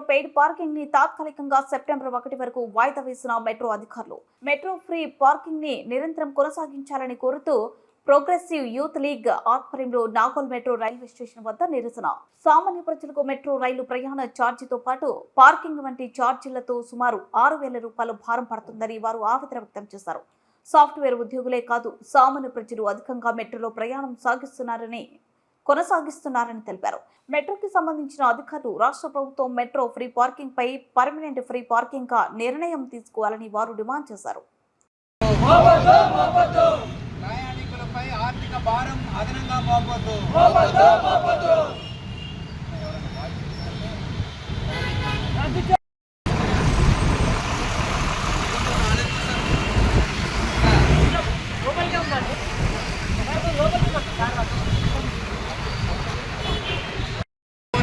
Paid parking ని తాత్కాలికంగా September 1 వరకు వాయిదా వేసిన మెట్రో అధికారులు మెట్రో ఫ్రీ పార్కింగ్ ని నిరంతరం కొనసాగించాలని కోరుతూ ప్రోగ్రెసివ్ యూత్ లీగ్ ఆధ్వర్యంలో నాగోల్ మెట్రో రైల్వే స్టేషన్ వద్ద నిరసన. సామాన్య ప్రజలకు మెట్రో రైలు ప్రయాణ ఛార్జీతో పాటు పార్కింగ్ వంటి ఛార్జీలతో సుమారు 6,000 రూపాయలు భారం పడుతుందని వారు ఆవేదన వ్యక్తం చేశారు. సాఫ్ట్వేర్ ఉద్యోగులే కాదు, సామాన్య ప్రజలు అధికంగా మెట్రోలో ప్రయాణం కొనసాగిస్తున్నారని తెలిపారు. మెట్రోకి సంబంధించిన అధికారులు రాష్ట్ర ప్రభుత్వం మెట్రో ఫ్రీ పార్కింగ్ పై పర్మనెంట్ ఫ్రీ పార్కింగ్ గా నిర్ణయం తీసుకోవాలని వారు డిమాండ్ చేశారు. ప్రయాణికులపై ఆర్థిక భారం అదనంగా మోపొద్దు.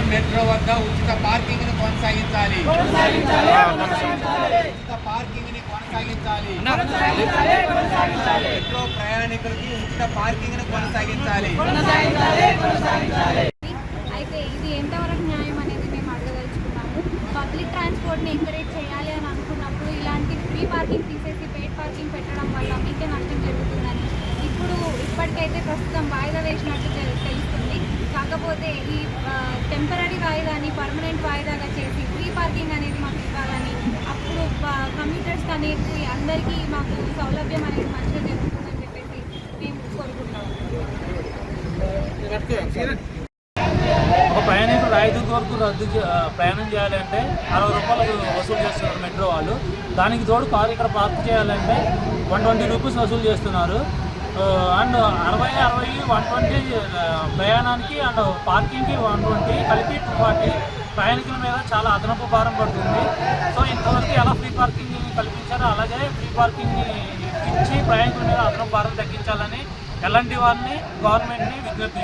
మెట్రో వద్ద ఉచిత పార్కింగ్ ను కొనసాగించాలి. ఉచిత పార్కింగ్ ని కొనసాగించాలి. మెట్రో ప్రయాణికులకి ఉచిత పార్కింగ్ ను కొనసాగించాలి. అయితే ఇది ఎంతవరకు న్యాయం అనేది మేము అడగదలుచుకున్నాము. పబ్లిక్ ట్రాన్స్పోర్ట్ ని ఎంకరేజ్ చేయాలి అని అనుకున్నప్పుడు ఇలాంటి ఫ్రీ పార్కింగ్ తీసేసి పెయిడ్ పార్కింగ్ పెట్టడం వల్ల మీకే నష్టం జరుగుతుందని ఇప్పటికైతే ప్రస్తుతం వాయిదా వేసినట్టు తెలుస్తుంది. కాకపోతే ఈ టెంపరీ వాయిదాని పర్మనెంట్ వాయిదాగా చేసి ఫ్రీ పార్కింగ్ అనేది మాకు ఇవ్వాలని, అప్పుడు కమ్యూటర్స్ అనేది అందరికీ మాకు సౌలభ్యం అనేది మంచిగా జరుగుతుందని చెప్పేసి మేము కోరుకుంటాము. ఒక ప్రయాణికుడు రాయదుర్గ వరకు ప్రయాణం చేయాలంటే 60 రూపాయలు వసూలు చేస్తున్నారు మెట్రో వాళ్ళు. దానికి తోడు కారు ఇక్కడ పార్క్ చేయాలంటే 120 రూపీస్ వసూలు చేస్తున్నారు. అండ్ 60, 120 ప్రయాణానికి అండ్ పార్కింగ్కి 120 కలిపి 240 ప్రయాణికుల మీద చాలా అదనపు భారం పడుతుంది. సో ఇంతవరకు ఎలా ఫ్రీ పార్కింగ్ కల్పించారో అలాగే ఫ్రీ పార్కింగ్ ఇచ్చి ప్రయాణికుల మీద అదనపు భారం తగ్గించాలని ఎలాంటి వారిని గవర్నమెంట్ని విజ్ఞప్తి